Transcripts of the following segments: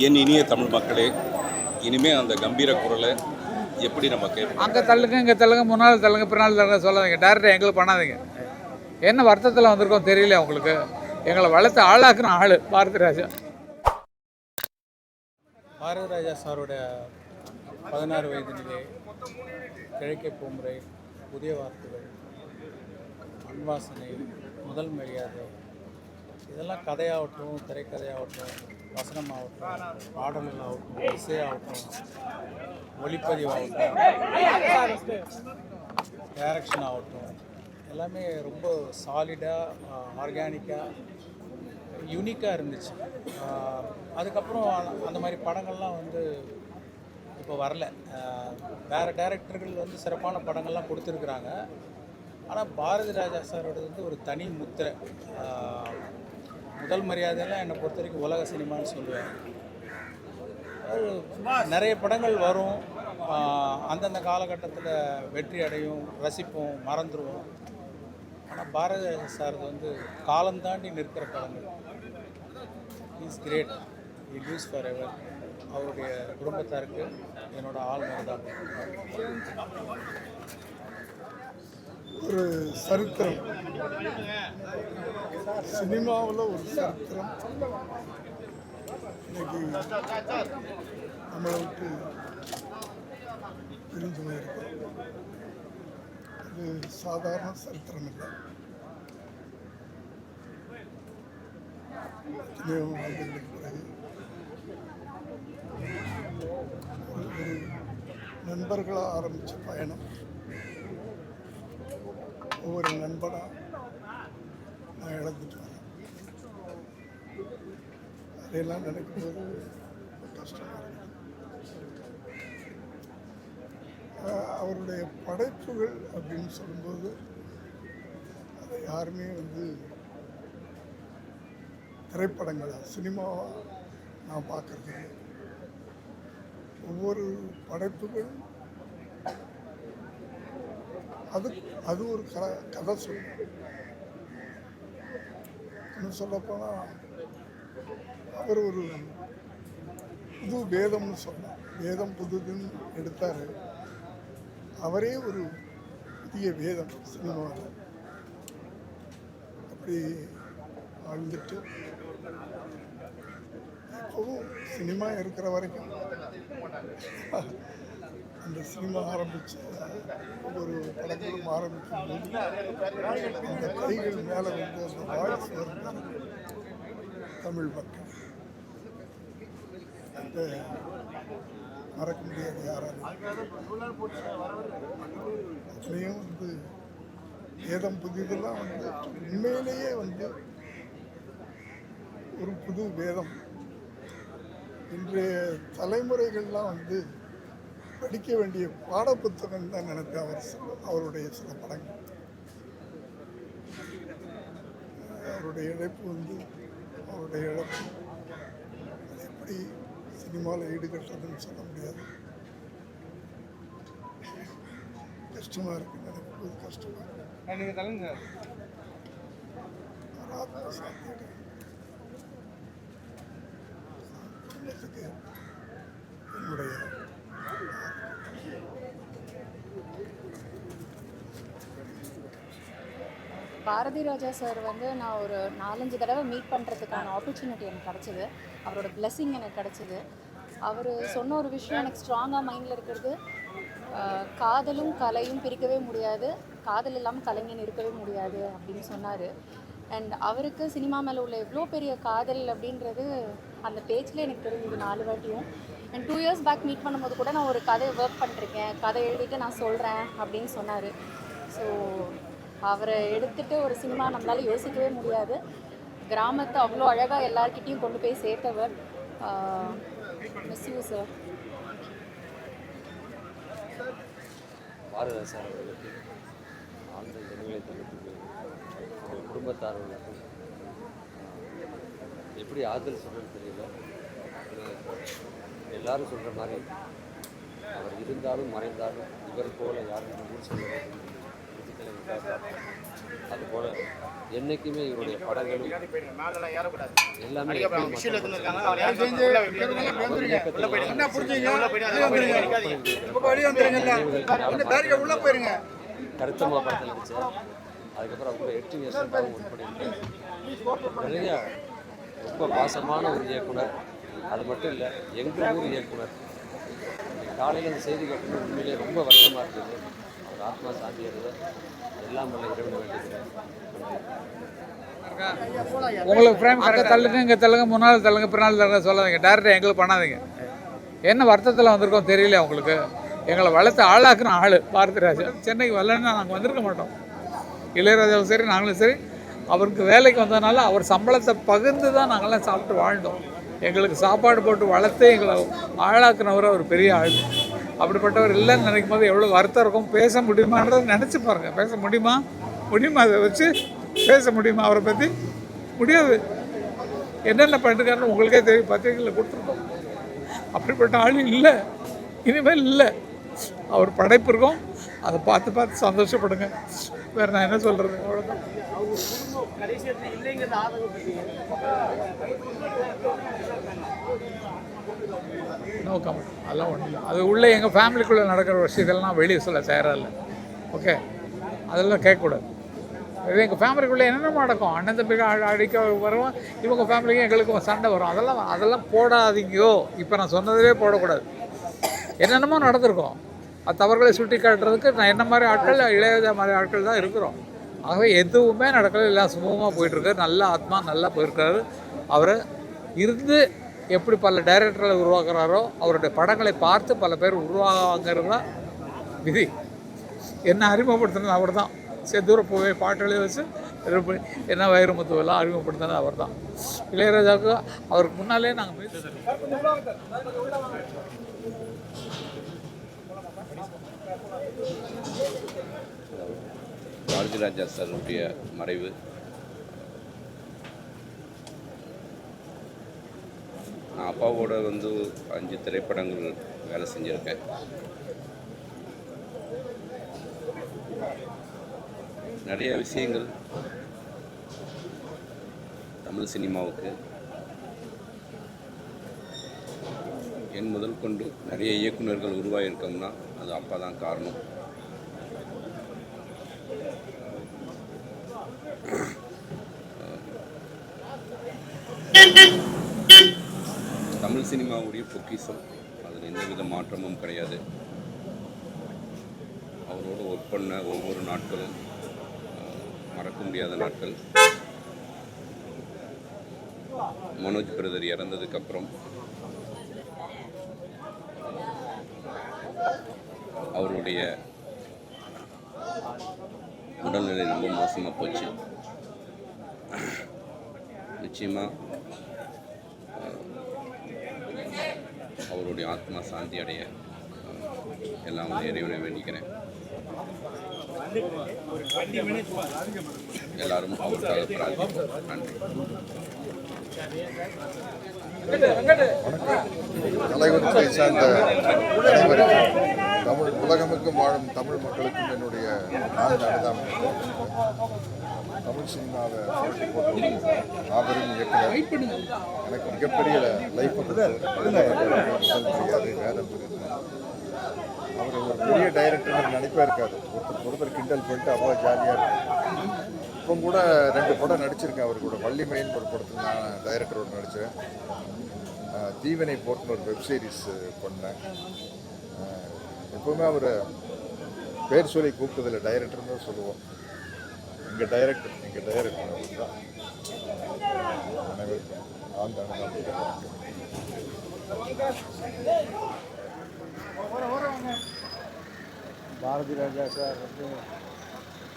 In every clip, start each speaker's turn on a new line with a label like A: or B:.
A: என் இனிய தமிழ் மக்களே, இனிமேல் அந்த கம்பீர குரலை எப்படி நம்ம கேட்போம்?
B: அங்கே தள்ளுங்க, இங்கே தள்ளுங்க, முன்னாள் தள்ளுங்க, பின்னால் தள்ளுங்க சொல்லாதீங்க. டேரெக்டாக எங்களுக்கு பண்ணாதீங்க. என்ன வருத்தத்தில் வந்திருக்கோம் தெரியல உங்களுக்கு. எங்களை வளர்த்து ஆளாக்குன ஆள் பாரதி ராஜா.
C: பாரதி ராஜா சாரோட 16 வயதினிலே, கிழக்கே பூமுறை, புதிய வார்த்தைகள், மண்வாசனை, முதல் மரியாதை, இதெல்லாம் கதையாகட்டும், திரைக்கதையாகட்டும், வசனமாகட்டும், பாடல்களாகட்டும், இசையாகட்டும், ஒளிப்பதிவாகட்டும், டைரக்ஷன் ஆகட்டும், எல்லாமே ரொம்ப சாலிடாக, ஆர்கானிக்காக, யூனிக்காக இருந்துச்சு. அதுக்கப்புறம் அந்த மாதிரி படங்கள்லாம் வந்து இப்போ வரல. வேறு டைரக்டர்கள் வந்து சிறப்பான படங்கள்லாம் கொடுத்துருக்குறாங்க. ஆனால் பாரதி ராஜா சாரோட வந்து ஒரு தனி முத்திரை. முதல் மரியாதையெல்லாம் என்னை பொறுத்த வரைக்கும் உலக சினிமான்னு சொல்லுவேன். நிறைய படங்கள் வரும், அந்தந்த காலகட்டத்தில் வெற்றி அடையும், ரசிப்போம், மறந்துடுவோம். ஆனால் பாரதி ராஜா சார் வந்து காலம் தாண்டி நிற்கிற படங்கள். Is great, he lives forever. அவருடைய குடும்பத்தாருக்கு என்னோட ஆழ்ந்த தான்.
D: ஒரு சரித்திரம், சினிமாவில் ஒரு சரித்திரம் இன்னைக்கு நம்மளை விட்டு பிரிஞ்சு போயிருக்கு. அது சாதாரண சரித்திரம் இல்லை. எத்தனையோ ஆண்டுகளுக்கு பிறகு ஒரு நண்பர்களாக ஆரம்பித்த பயணம், ஒவ்வொரு நண்பனாக நான் இழந்துட்டு வரேன். அதையெல்லாம் நினைக்கும்போது கஷ்டமாக இருக்குது. அவருடைய படைப்புகள் அப்படின்னு சொல்லும்போது அதை யாருமே வந்து திரைப்படங்களாக, சினிமாவாக நான் பார்க்குறது. ஒவ்வொரு படைப்புகள் அது ஒரு கதை சொல்லும். இன்னும் சொல்லப்போனால் அவர் ஒரு புது வேதம்னு சொன்னார். வேதம் புதுதுன்னு எடுத்தார். அவரே ஒரு புதிய வேதம் சினிமாவில். அப்படி வாழ்ந்துட்டு இப்போவும் சினிமா இருக்கிற வரைக்கும் அந்த சினிமா ஆரம்பித்து ஒவ்வொரு படங்களும் ஆரம்பிக்கும் போது அந்த கைகள் மேலே வந்து அந்த வாய்ஸ் வருது. தமிழ் மக்கள் அந்த மறக்க முடியாது யாராலும். அதுலேயும் வந்து வேதம் புதிதெல்லாம் வந்து உண்மையிலேயே வந்து ஒரு புது வேதம். இன்றைய தலைமுறைகள்லாம் வந்து படிக்க வேண்டிய பாடப்புத்தகம் தான் நினைப்பேன் அவருடைய சில படங்கள். அவருடைய இழப்பு வந்து அவருடைய இழப்பு அது எப்படி சினிமாவில் ஈடுகட்டுறதுன்னு சொல்ல முடியாது. கஷ்டமாக இருக்குது, நினைக்கும்போது கஷ்டமாக இருக்குது. ஆத்ம சாந்தியோட என்னுடைய
E: பாரதி ராஜா சார் வந்து நான் ஒரு 4-5 தடவை மீட் பண்ணுறதுக்கான ஆப்பர்ச்சுனிட்டி எனக்கு கிடச்சிது. அவரோட பிளெஸ்ஸிங் எனக்கு கிடச்சிது. அவர் சொன்ன ஒரு விஷயம் எனக்கு ஸ்ட்ராங்காக மைண்டில் இருக்கிறது, காதலும் கலையும் பிரிக்கவே முடியாது, காதல் இல்லாமல் கலைஞன் இருக்கவே முடியாது அப்படின்னு சொன்னார். அண்ட் அவருக்கு சினிமா மேலே உள்ள எவ்வளோ பெரிய காதல் அப்படின்றது அந்த பேச்சில் எனக்கு தெரிஞ்சது 4 வாட்டியும். அண்ட் 2 இயர்ஸ் பேக் மீட் பண்ணும்போது கூட நான் ஒரு கதை ஒர்க் பண்ணிருக்கேன், கதை எழுதிட்டு நான் சொல்கிறேன் அப்படின்னு சொன்னார். ஸோ அவரை எடுத்துகிட்டு ஒரு சினிமா நம்மளால் யோசிக்கவே முடியாது. கிராமத்தை அவ்வளோ அழகாக எல்லார்கிட்டையும் கொண்டு போய் சேர்த்தவர். Miss you sir.
F: Bharathi sir அவர்களுக்கு ஆழ்ந்த நினைவுகளை தெரிவித்து குடும்பத்தாரர்களுக்கும் எப்படி ஆறுதல் சொல்கிறது தெரியல. எல்லாரும் சொல்கிற மாதிரி அவர் இருந்தாலும் மறைந்தாலும் இவர் போல யாரும் ஊர் சொல்ல அதுபோல் என்றைக்குமே இவருடைய படங்களும் எல்லாமே எப்பயும் கருத்தம்மா படத்தில் நடித்தேன். அதுக்கப்புறம் அவங்க 8 வருஷம் உட்பட நிறைய ரொம்ப பாசமான ஒரு இயக்குனர். அது மட்டும் இல்லை, எங்கள் ஊர் இயக்குனர். காலையில் அந்த செய்தி கேட்டது உண்மையிலே ரொம்ப வருத்தமாக இருக்குது. அவர் ஆத்மா சாந்தி அடைந்த எல்லாம் வல்ல இறைவனை வேண்டிக்கிறேன்.
B: உங்களுக்கு ஃப்ரேம் கரெக்டாக தள்ளுங்க, இங்கே தள்ளுங்க, முன்னால் தள்ளுங்க, பின்னால் தள்ளுங்க சொல்லாதீங்க. டேரக்டாக எங்களுக்கு பண்ணாதீங்க. என்ன வருத்தத்தில் வந்திருக்கோம் தெரியல உங்களுக்கு. எங்களை வளர்த்து ஆளாக்குன ஆள் பாரதிராஜா. சென்னைக்கு வரலன்னா நாங்கள் வந்திருக்க மாட்டோம். இளையராஜாவும் சரி, நாங்களும் சரி, அவருக்கு வேலைக்கு வந்ததுனால அவர் சம்பளத்தை பகிர்ந்து தான் நாங்கள்லாம் சாப்பிட்டு வாழ்ந்தோம். எங்களுக்கு சாப்பாடு போட்டு வளர்த்து எங்களை ஆளாக்குனவர் ஒரு பெரிய ஆள். அப்படிப்பட்டவர் இல்லைன்னு நினைக்கும் போது எவ்வளோ வருத்தம் இருக்கும். பேச முடியுமான்றதை நினச்சி பாருங்கள். பேச முடியுமா? அதை வச்சு பேச முடியுமா? அவரை பற்றி முடியாது. என்னென்ன பண்ணிருக்காருன்னு உங்களுக்கே தெரியும், பத்திரிகையில் கொடுத்துருக்கோம். அப்படிப்பட்ட ஆள் இல்லை, இனிமேல் இல்லை. அவர் படைப்பு இருக்கும், அதை பார்த்து சந்தோஷப்படுங்க. வேறு நான் என்ன சொல்கிறது, அவ்வளோதான். No comment. அதெல்லாம் ஒன்றும் இல்லை. அது உள்ளே எங்கள் ஃபேமிலிக்குள்ளே நடக்கிற விஷயத்தெல்லாம் வெளியே சொல்ல தயாராக இல்லை. ஓகே, அதெல்லாம் கேட்கக்கூடாது. இது எங்கள் ஃபேமிலிக்குள்ளே என்னென்ன நடக்கும். அண்ணன் தம்பிக்கு அடிக்க வருவோம், இவங்க ஃபேமிலிக்கும் எங்களுக்கும் சண்டை வரும். அதெல்லாம் போடாதீங்கோ. இப்போ நான் சொன்னதே போடக்கூடாது. என்னென்னமோ நடந்திருக்கோம். அது தவறுகளை சுட்டி காட்டுறதுக்கு நான் என்ன மாதிரி ஆட்கள், இளையராஜா மாதிரி ஆட்கள் தான் இருக்கிறோம். ஆகவே எதுவுமே நடக்கல, எல்லாம் சுமூகமாக போயிட்டுருக்காரு. நல்ல ஆத்மா நல்லா போயிருக்காரு. அவர் இருந்து எப்படி பல டைரக்டர்களை உருவாக்குறாரோ, அவருடைய படங்களை பார்த்து பல பேர் உருவாங்கிறது தான் விதி. என்ன அறிமுகப்படுத்துனது அவர் தான். செந்தூர பூவை பாட்டுகளே வச்சு என்ன வைரமுத்துவெல்லாம் அறிமுகப்படுத்தினது அவர் தான். இளையராஜாவுக்கு அவருக்கு முன்னாலே நாங்கள் பேசுகிறோம்.
A: பாரதிராஜா சாருடைய மறைவு நான் அப்பாவோட 5 திரைப்படங்கள் வேலை செஞ்சுருக்கேன். நிறைய விஷயங்கள் தமிழ் சினிமாவுக்கு என் முதல் கொண்டு நிறைய இயக்குநர்கள் உருவாகியிருக்கோம்னா அது அப்பா தான் காரணம். தமிழ் சினிமாவுடைய பொக்கிஷம், அதில் எந்தவித மாற்றமும் கிடையாது. அவரோடு ஒர்க் பண்ண ஒவ்வொரு நாட்களும் மறக்க முடியாத நாட்கள். மனோஜ் பிரதர் இறந்ததுக்கப்புறம் அவருடைய உடல்நிலை ரொம்ப மோசமாக போச்சு. நிச்சயமாக அவருடைய ஆத்மா சாந்தி அடைய எல்லாம் இறைவனை வேண்டிக்கிறேன். எல்லாரும் அவருக்காக பிரார்த்திப்போம். நன்றி.
G: கலைவரத்தை சார்ந்த அனைவருக்கும், தமிழ் உலகமெங்கும் வாழும் தமிழ் மக்களுக்கும் என்னுடைய ஆழ்ந்த அனுதாபம். தமிழ் சினிமாவை போட்டி போட்டு மாபெரும் இயக்குனர், எனக்கு மிகப்பெரிய லைஃப் தெரியாது, வேதம் புரியுது. அவர் ஒரு பெரிய டைரக்டர் நடிப்பாக இருக்காது. ஒருத்தர் கிண்டல் பண்ணிட்டு அவ்வளோ ஜாலியாக இருக்கும். இப்போ கூட 2 படம் நடிச்சிருக்கேன் அவர் கூட. வள்ளிமயின்னு ஒரு படத்தில் நான் டைரக்டரோடு நடித்தேன். தீவினை போட்டுன்னு ஒரு வெப்சீரிஸ் பண்ணேன். எப்போவுமே அவர் பேர் சொல்லி கூப்பிட்டதில்லை, டைரக்டர்னு தான் சொல்லுவோம். எங்கள் டைரக்டர் அவர் தான். அனைவருக்கும் ஆழ்ந்த அனுதாபம்.
H: பாரதிராஜா சார்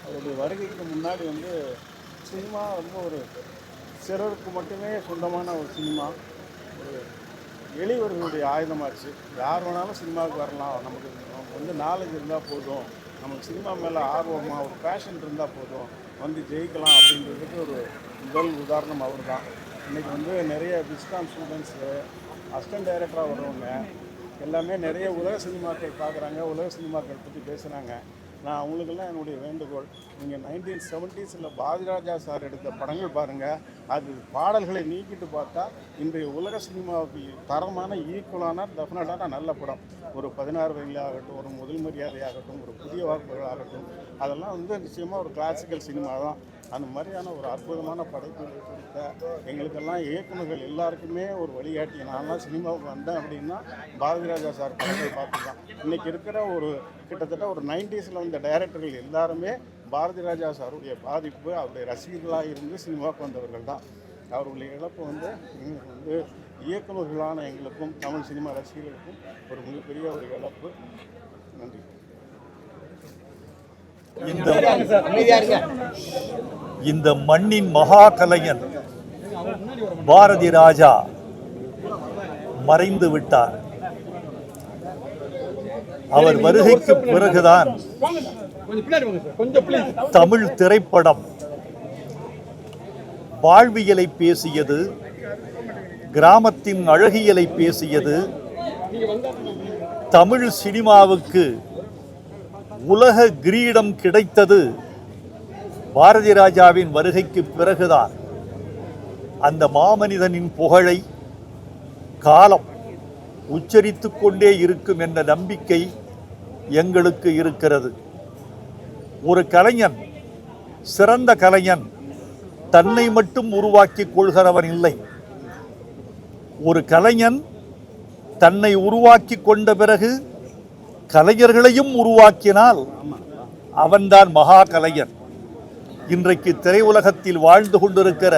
H: அவருடைய வருகைக்கு முன்னாடி சினிமா ரொம்ப ஒரு சிலருக்கு மட்டுமே சொந்தமான ஒரு சினிமா, ஒரு எளியவர்களுடைய ஆயுதமாச்சு. யார் வேணாலும் சினிமாவுக்கு வரலாம். நமக்கு நாலேஜ் இருந்தால் போதும், நமக்கு சினிமா மேலே ஆர்வமாக ஒரு பேஷன் இருந்தால் போதும், ஜெயிக்கலாம் அப்படின்றதுக்கு ஒரு முதல் உதாரணம் அவர் தான். இன்றைக்கி நிறைய விஸ்காம் ஸ்டூடெண்ட்ஸு, அசிஸ்டன்ட் டைரக்டராக வர்றவங்க எல்லாமே நிறைய உலக சினிமாக்கள் பார்க்குறாங்க, உலக சினிமாக்கள் பற்றி பேசுகிறாங்க. நான் அவங்களுக்கெல்லாம் என்னுடைய வேண்டுகோள், நீங்கள் 1970s பாரதிராஜா சார் எடுத்த படங்கள் பாருங்கள். அது பாடல்களை நீக்கிட்டு பார்த்தா இன்றைய உலக சினிமாவுக்கு தரமான ஈக்குவலான டெஃபினட்டான நல்ல படம். ஒரு 16 வயதில் ஆகட்டும், ஒரு முதல் மரியாதையாகட்டும், ஒரு புதிய வாக்குகள் ஆகட்டும், அதெல்லாம் வந்து நிச்சயமாக ஒரு கிளாசிக்கல் சினிமா தான். அந்த மாதிரியான ஒரு அற்புதமான படைப்புகள் கொடுத்த எங்களுக்கெல்லாம் இயக்குநர்கள் எல்லாருக்குமே ஒரு வழிகாட்டி. நான்லாம் சினிமாவுக்கு வந்தேன் அப்படின்னா பாரதிராஜா சார் படங்கள் பார்த்து தான். இன்றைக்கி இருக்கிற ஒரு கிட்டத்தட்ட ஒரு 90s வந்த டைரக்டர்கள் எல்லாருமே பாரதிராஜா சாருடைய பாதிப்பு, அவருடைய ரசிகர்களாக இருந்து சினிமாவுக்கு வந்தவர்கள் தான். அவருடைய இழப்பு வந்து எங்களுக்கு வந்து இயக்குநர்களான எங்களுக்கும் தமிழ் சினிமா ரசிகர்களுக்கும் ஒரு மிகப்பெரிய ஒரு இழப்பு. நன்றி.
I: இந்த மண்ணின் மகா கலைஞன் பாரதி ராஜா மறைந்து விட்டார். அவர் வருகைக்கு பிறகுதான் தமிழ் திரைப்படம் வாழ்வியலை பேசியது, கிராமத்தின் அழகியலை பேசியது. தமிழ் சினிமாவுக்கு உலக கிரீடம் கிடைத்தது பாரதி ராஜாவின் வருகைக்கு பிறகுதான். அந்த மாமனிதனின் புகழை காலம் உச்சரித்து கொண்டே இருக்கும் என்ற நம்பிக்கை எங்களுக்கு இருக்கிறது. ஒரு கலைஞன், சிறந்த கலைஞன் தன்னை மட்டும் உருவாக்கி கொள்கிறவன் இல்லை. ஒரு கலைஞன் தன்னை உருவாக்கி கொண்ட பிறகு கலைஞர்களையும் உருவாக்கினால் அவன்தான் மகா கலைஞன். இன்றைக்கு திரையுலகத்தில் வாழ்ந்து கொண்டிருக்கிற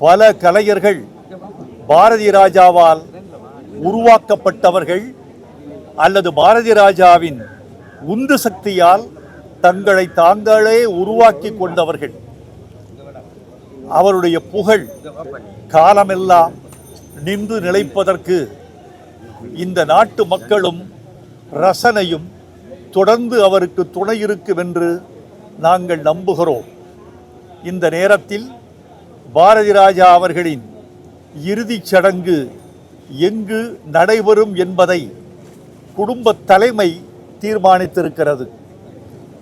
I: பல கலைஞர்கள் பாரதி ராஜாவால் உருவாக்கப்பட்டவர்கள் அல்லது பாரதி ராஜாவின் உந்து சக்தியால் தங்களை தாங்களே உருவாக்கி கொண்டவர்கள். அவருடைய புகழ் காலமெல்லாம் நின்று நிலைப்பதற்கு இந்த நாட்டு மக்களும் ரசனையும் தொடர்ந்து அவருக்கு துணை இருக்கும் என்று நாங்கள் நம்புகிறோம். இந்த நேரத்தில் பாரதி ராஜா அவர்களின் இறுதிச் சடங்கு எங்கு நடைபெறும் என்பதை குடும்ப தலைமை தீர்மானித்திருக்கிறது.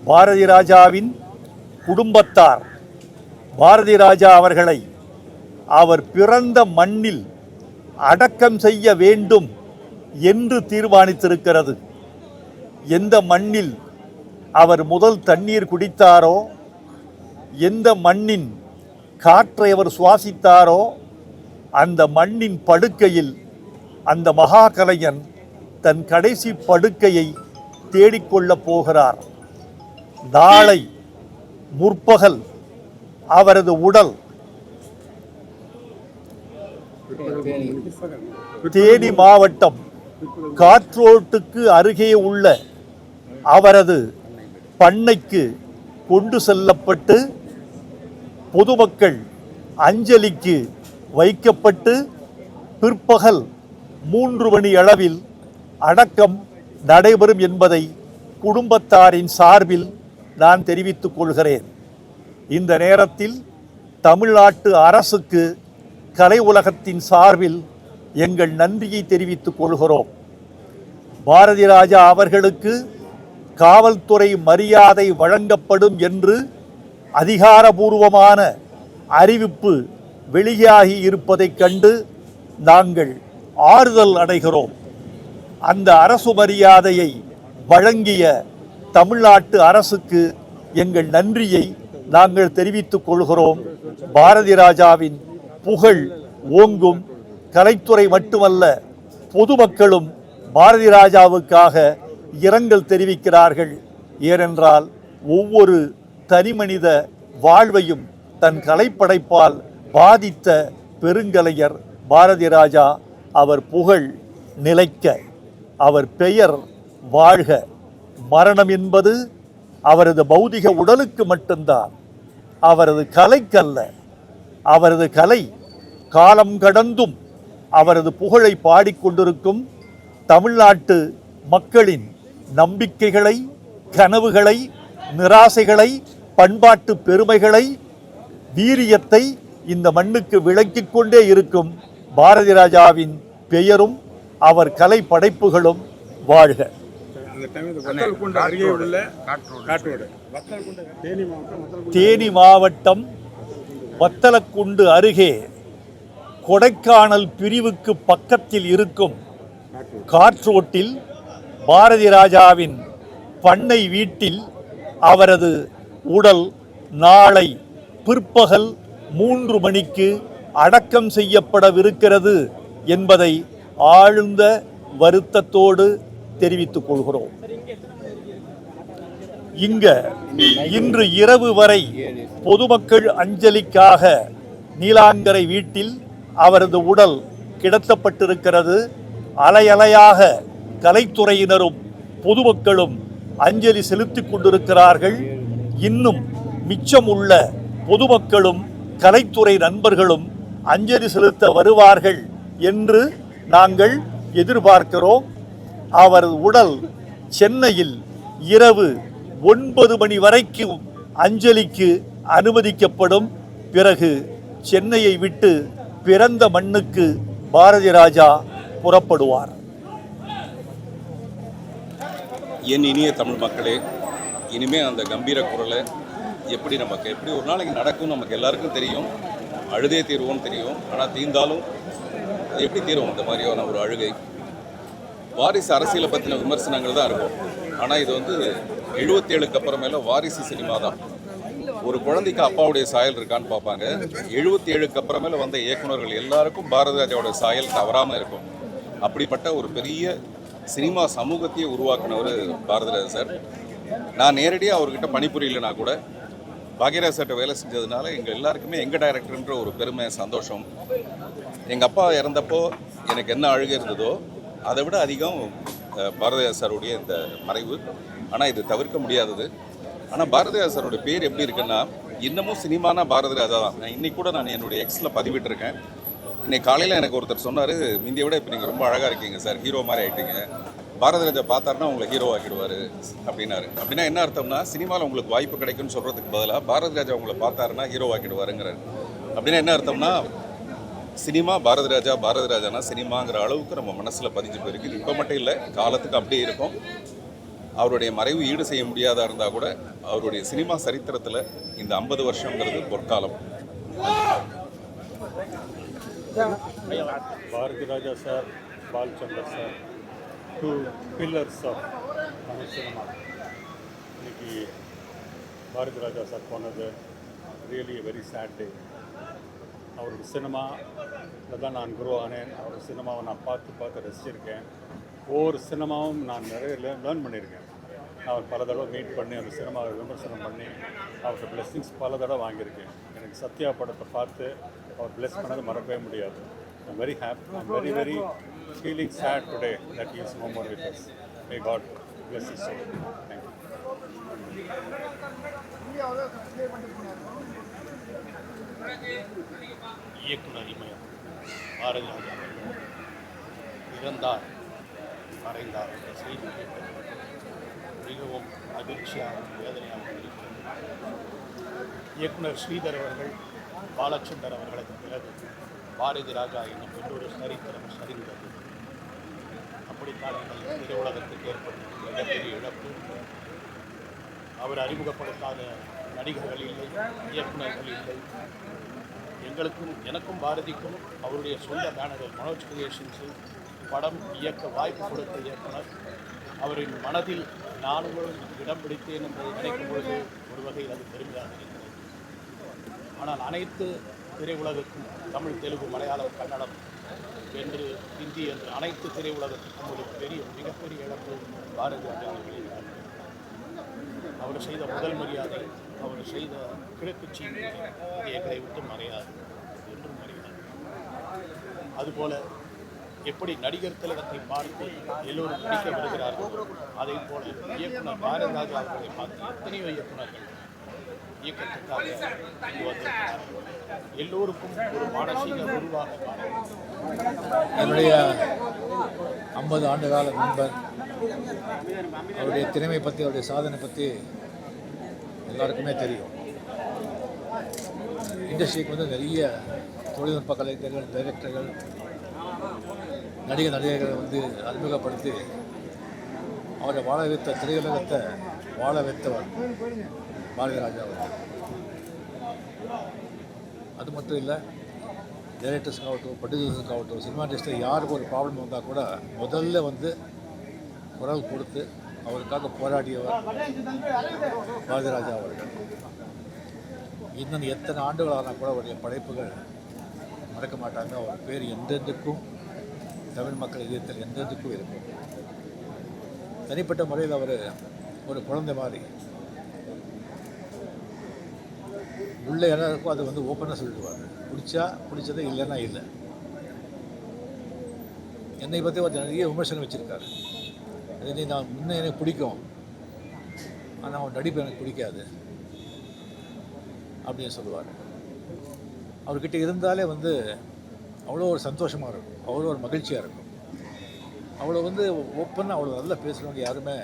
I: பாரதி ராஜாவின் குடும்பத்தார் பாரதி ராஜா அவர்களை அவர் பிறந்த மண்ணில் அடக்கம் செய்ய வேண்டும் என்று தீர்மானித்திருக்கிறது. எந்த மண்ணில் அவர் முதல் தண்ணீர் குடித்தாரோ, எந்த மண்ணின் காற்றை அவர் சுவாசித்தாரோ, அந்த மண்ணின் படுக்கையில் அந்த மகா கலைஞன் தன் கடைசி படுக்கையை தேடிக்கொள்ளப் போகிறார். நாளை முற்பகல் அவரது உடல் தேனி மாவட்டம் காற்றோட்டுக்கு அருகே உள்ள அவரது பண்ணைக்கு கொண்டு செல்லப்பட்டு பொதுமக்கள் அஞ்சலிக்கு வைக்கப்பட்டு பிற்பகல் 3 மணி அளவில் அடக்கம் நடைபெறும் என்பதை குடும்பத்தாரின் சார்பில் நான் தெரிவித்துக் கொள்கிறேன். இந்த நேரத்தில் தமிழ்நாட்டு அரசுக்கு கலை உலகத்தின் சார்பில் எங்கள் நன்றியை தெரிவித்துக் கொள்கிறோம். பாரதி ராஜா அவர்களுக்கு காவல்துறை மரியாதை வழங்கப்படும் என்று அதிகாரபூர்வமான அறிவிப்பு வெளியாகி இருப்பதைக் கண்டு நாங்கள் ஆறுதல் அடைகிறோம். அந்த அரசு மரியாதையை வழங்கிய தமிழ்நாட்டு அரசுக்கு எங்கள் நன்றியை நாங்கள் தெரிவித்துக் கொள்கிறோம். பாரதி ராஜாவின் புகழ் ஓங்கும். கலைத்துறை மட்டுமல்ல, பொதுமக்களும் பாரதி ராஜாவுக்காக இரங்கல் தெரிவிக்கிறார்கள். ஏனென்றால் ஒவ்வொரு தனிமனித வாழ்வையும் தன் கலைப்படைப்பால் பாதித்த பெருங்கலைஞர் பாரதி ராஜா. அவர் புகழ் நிலைக்க, அவர் பெயர் வாழ்க. மரணம் என்பது அவரது பௌதிக உடலுக்கு மட்டும்தான், அவரது கலைக்கல்ல. அவரது கலை காலம் கடந்தும் அவரது புகழை பாடிக்கொண்டிருக்கும். தமிழ்நாட்டு மக்களின் நம்பிக்கைகளை, கனவுகளை, நிராசைகளை, பண்பாட்டு பெருமைகளை, வீரியத்தை இந்த மண்ணுக்கு விளக்கிக் கொண்டே இருக்கும் பாரதி ராஜாவின் பெயரும் அவர் கலை படைப்புகளும் வாழ்க.
H: அந்த டைம் இந்த வத்தலக்குண்டு அருகே உள்ள காற்றோடு தேனி மாவட்டம்
I: தேனி மாவட்டம் வத்தலக்குண்டு அருகே கொடைக்கானல் பிரிவுக்கு பக்கத்தில் இருக்கும் காற்றோட்டில் பாரதி ராஜாவின் பண்ணை வீட்டில் அவரது உடல் நாளை பிற்பகல் 3 மணிக்கு அடக்கம் செய்யப்படவிருக்கிறது என்பதை ஆழ்ந்த வருத்தத்தோடு தெரிவித்துக் கொள்கிறோம். இன்று இரவு வரை பொதுமக்கள் அஞ்சலிக்காக நீலாங்கரை வீட்டில் அவரது உடல் கிடத்தப்பட்டிருக்கிறது. அலையலையாக கலைத்துறையினரும் பொதுமக்களும் அஞ்சலி செலுத்திக் கொண்டிருக்கிறார்கள். இன்னும் மிச்சமுள்ள பொதுமக்களும் கலைத்துறை நண்பர்களும் அஞ்சலி செலுத்த வருவார்கள் என்று நாங்கள் எதிர்பார்க்கிறோம். அவரது உடல் சென்னையில் இரவு 9 மணி வரைக்கும் அஞ்சலிக்கு அனுமதிக்கப்படும். பிறகு சென்னையை விட்டு பிறந்த மண்ணுக்கு பாரதி ராஜா புறப்படுவார்.
A: என் இனிய தமிழ் மக்களே, இனிமேல் அந்த கம்பீர குரலை எப்படி ஒரு நாளைக்கு நடக்கும் நமக்கு எல்லாருக்கும் தெரியும். அழுதே தீர்வோம்னு தெரியும். ஆனால் தீர்ந்தாலும் அது எப்படி தீரும் இந்த மாதிரியான ஒரு அழுகை? வாரிசு அரசியலை பற்றின விமர்சனங்கள் தான் இருக்கும். ஆனால் இது 77க்கு அப்புறமேல வாரிசு சினிமா தான். ஒரு குழந்தைக்கு அப்பாவுடைய சாயல் இருக்கான்னு பார்ப்பாங்க. 77க்கு அப்புறமேல வந்த இயக்குநர்கள் எல்லாருக்கும் பாரதி ராஜாவோட சாயல் தவறாமல் இருக்கும். அப்படிப்பட்ட ஒரு பெரிய சினிமா சமூகத்தையே உருவாக்கினவர் பாரதி ராஜா சார். நான் நேரடியாக அவர்கிட்ட பணிபுரியலைனா கூட பாக்யராஜ் சார்கிட்ட வேலை செஞ்சதுனால எங்கள் எல்லாருக்குமே எங்கள் டைரக்டர்ன்ற ஒரு பெருமை, சந்தோஷம். எங்கள் அப்பா இறந்தப்போ எனக்கு என்ன அழுகை இருந்ததோ அதை விட அதிகம் பாரதிராஜா சாருடைய இந்த மறைவு. ஆனால் இது தவிர்க்க முடியாதது. ஆனால் பாரதிராஜா சாரோட பேர் எப்படி இருக்குன்னா, இன்னமும் சினிமானா பாரதி ராஜா தான். இன்னைக்கு கூட நான் என்னுடைய எக்ஸில் பதிவிட்டிருக்கேன். இன்னைக்கு காலையில் எனக்கு ஒருத்தர் சொன்னார், முந்தைய விட இப்போ நீங்கள் ரொம்ப அழகாக இருக்கீங்க சார், ஹீரோ மாதிரி ஆகிட்டீங்க, பாரதி ராஜா பார்த்தாருன்னா உங்களை ஹீரோ ஆக்கிடுவார் அப்படின்னாரு. அப்படின்னா என்ன அர்த்தம்னா, சினிமாவில் உங்களுக்கு வாய்ப்பு கிடைக்குன்னு சொல்கிறதுக்கு பதிலாக பாரதி ராஜா உங்களை பார்த்தாருன்னா ஹீரோ ஆக்கிடுவாருங்கிறார். அப்படின்னா என்ன அர்த்தம்னா, சினிமா பாரதி ராஜானா சினிமாங்கிற அளவுக்கு நம்ம மனசில் பதிஞ்சு போயிருக்கு. இப்போ மட்டும் இல்லை, காலத்துக்கு அப்படியே இருக்கும். அவருடைய மறைவு ஈடு செய்ய முடியாதா இருந்தால் கூட அவருடைய சினிமா சரித்திரத்தில் இந்த 50 வருஷங்கிறது பொற்காலம்.
H: Bharathi Raja sir, Balachander sir, 2 pillars of Tamil cinema. இன்னைக்கு பாரதி ராஜா சார் போனது ரியலி வெரி சேட் டே. அவரோட சினிமாவில் தான் நான் குரோ ஆனேன். அவரோட சினிமாவை நான் பார்த்து ரசிச்சிருக்கேன். ஒவ்வொரு சினிமாவும் நான் நிறைய லேர்ன் பண்ணியிருக்கேன். அவர் பல தடவை மீட் பண்ணி அந்த சினிமாவை விமர்சனம் பண்ணி அவரோட பிளெஸ்ஸிங்ஸ் பல தடவை வாங்கியிருக்கேன். எனக்கு சத்யா படத்தை பார்த்து அவர் பிளெஸ் பண்ணது மறக்கவே முடியாது. I'm very happy. I'm very very feeling sad today that is no more with us. May God bless his soul. Thank you.
C: இயக்குனர் இமயம் பாரதி ராஜா இறந்தார், மறைந்தார் என்ற செய்தி கேட்டது மிகவும் அதிர்ச்சியாக, வேதனையாக இருக்கிறது. இயக்குனர் ஸ்ரீதர் அவர்கள், பாலச்சந்தர் அவர்களது பிறகு பாரதி ராஜா என்னும் இன்னொரு சரித்திரம் சரிந்தது. அப்படித்தான் எங்கள் திரையுலகத்துக்கு ஏற்பட்ட மிகப்பெரிய இழப்பு. அவர் அறிமுகப்படுத்தாத நடிகர்கள் இல்லை, இயக்குநர்கள் இல்லை. எனக்கும் பாரதிக்கும் அவருடைய சொந்த பேனரில் மனோஜ் கிரியேஷன்ஸில் படம் இயக்க வாய்ப்பு கொடுத்த இயக்குனர். அவரின் மனதில் நானும் இடம் பிடித்தேன் என்பதை நினைக்கும் பொழுது ஒரு வகையில் அது பெருமையாக இருக்கிறது. ஆனால் அனைத்து திரையுலகுக்கும், தமிழ், தெலுங்கு, மலையாளம், கன்னடம் என்று ஹிந்தி என்று அனைத்து திரையுலகத்துக்கும் ஒரு மிகப்பெரிய இழப்பு பாரதி ராஜா அவர்களின். அவர் செய்த முதல் மரியாதை, அவர் செய்த கிழக்குச்சி எங்களை விட்டு மறையாது, என்றும் மறையாது. அதுபோல எப்படி நடிகர் திலகத்தை பார்த்து எல்லோரும் நடிக்க வருகிறார்கள், அதே போல இயக்குனர் பாரதி ராஜா அவர்களை பார்த்து எத்தனையோ இயக்குநர்கள் இயக்கத்துக்காக இங்கு வந்திருக்கிறார்கள். எல்லோருக்கும் ஒரு மானசீக உருவாக
B: என்னுடைய 50 ஆண்டுகால நண்பர். அவருடைய திறமை பற்றி, அவருடைய சாதனை பற்றி எல்லாருக்குமே தெரியும். இண்டஸ்ட்ரிக்கு நிறைய தொழில்நுட்ப கலைஞர்கள், டைரக்டர்கள், நடிகர்களை அறிமுகப்படுத்தி
I: அவரை வாழ வைத்த திரையுலகத்தை வாழ வைத்தவர் பாரதி ராஜா அவர்கள். அது மட்டும் இல்லை, டைரக்டர்ஸுக்காகட்டும், ப்ரொடியூசர்ஸுக்காகட்டும், சினிமா இண்டஸ்ட்ரியில் யாருக்கு ஒரு ப்ராப்ளம் வந்தால் கூட முதல்ல வந்து குரல் கொடுத்து அவருக்காக போராடியவர் பாரதி ராஜா அவர்கள். இன்னும் எத்தனை ஆண்டுகள் ஆனால் கூட அவருடைய படைப்புகள் மறக்க மாட்டாங்க. அவர் பேர் எந்தெந்துக்கும் தமிழ் மக்கள் இதயத்தில் எந்தெந்துக்கும் இருக்கும். தனிப்பட்ட முறையில் அவர் ஒரு குழந்தை மாதிரி உள்ள எல்லாருக்கும் அது வந்து ஓப்பனாக சொல்லிடுவார். பிடிச்சா பிடிச்சதே, இல்லைன்னா இல்லை. என்னை பற்றி அவர் நிறைய விமர்சனம் வச்சுருக்காரு. அதே நான் முன்னே எனக்கு பிடிக்கும், ஆனால் அவன் நடிப்பு எனக்கு பிடிக்காது அப்படின்னு சொல்லுவார். அவர்கிட்ட இருந்தாலே வந்து அவ்வளோ ஒரு சந்தோஷமாக இருக்கும், அவ்வளோ ஒரு மகிழ்ச்சியாக இருக்கும். அவ்வளோ வந்து ஓப்பனாக அவ்வளோ நல்லா பேசுகிறவங்க யாருமே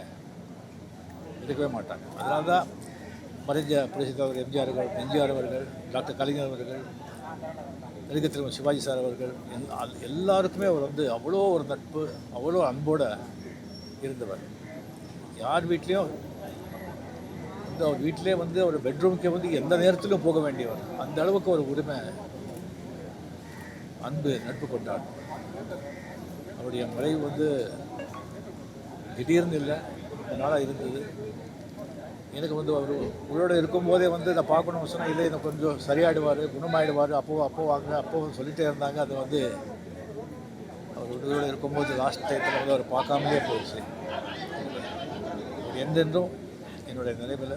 I: இருக்கவே மாட்டாங்க. அதனால தான் மறைஞ்ச புரட்சித்தலைவர் எம்ஜிஆர் அவர்கள், டாக்டர் கலைஞர் அவர்கள், நடிகர் திரு சிவாஜி சார் அவர்கள் எல்லாருக்குமே அவர் வந்து அவ்வளோ ஒரு நட்பு, அவ்வளோ அன்போடு இருந்தவர். யார் வீட்லேயும் வந்து அவர் வீட்டிலே வந்து அவர் பெட்ரூமுக்கே வந்து எந்த நேரத்திலும் போக வேண்டியவர். அந்த அளவுக்கு ஒரு உரிமை, அன்பு, நட்பு கொண்டார். அவருடைய மறைவு வந்து திடீர்னு இல்லை, நாளாக இருந்தது. எனக்கு வந்து அவர் உங்களோட இருக்கும்போதே வந்து நான் பார்க்கணும்னு சொன்னால், இல்லை எனக்கு கொஞ்சம் சரியாயிடுவார், குணமாயிடுவார், அப்போ வாங்க அப்போ சொல்லிகிட்டே இருந்தாங்க. அது வந்து அவர் உங்களோட இருக்கும்போது லாஸ்ட் டைத்தில் வந்து அவர் பார்க்காமலே போயிடுச்சு. எந்தென்றும் என்னுடைய நினைவில்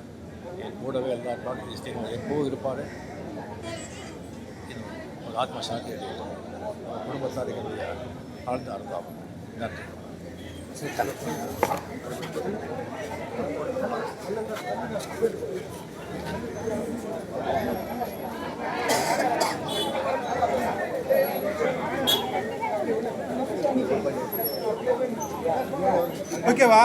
I: என் கூடவே எல்லா நாட்களும் எப்போவும் இருப்பார். ஒரு ஆத்ம சாந்தி அடையட்டும். குடும்பத்தார் என்னுடைய ஆழ்ந்த அர்த்தம். நன்றி.
H: ஓகேவா?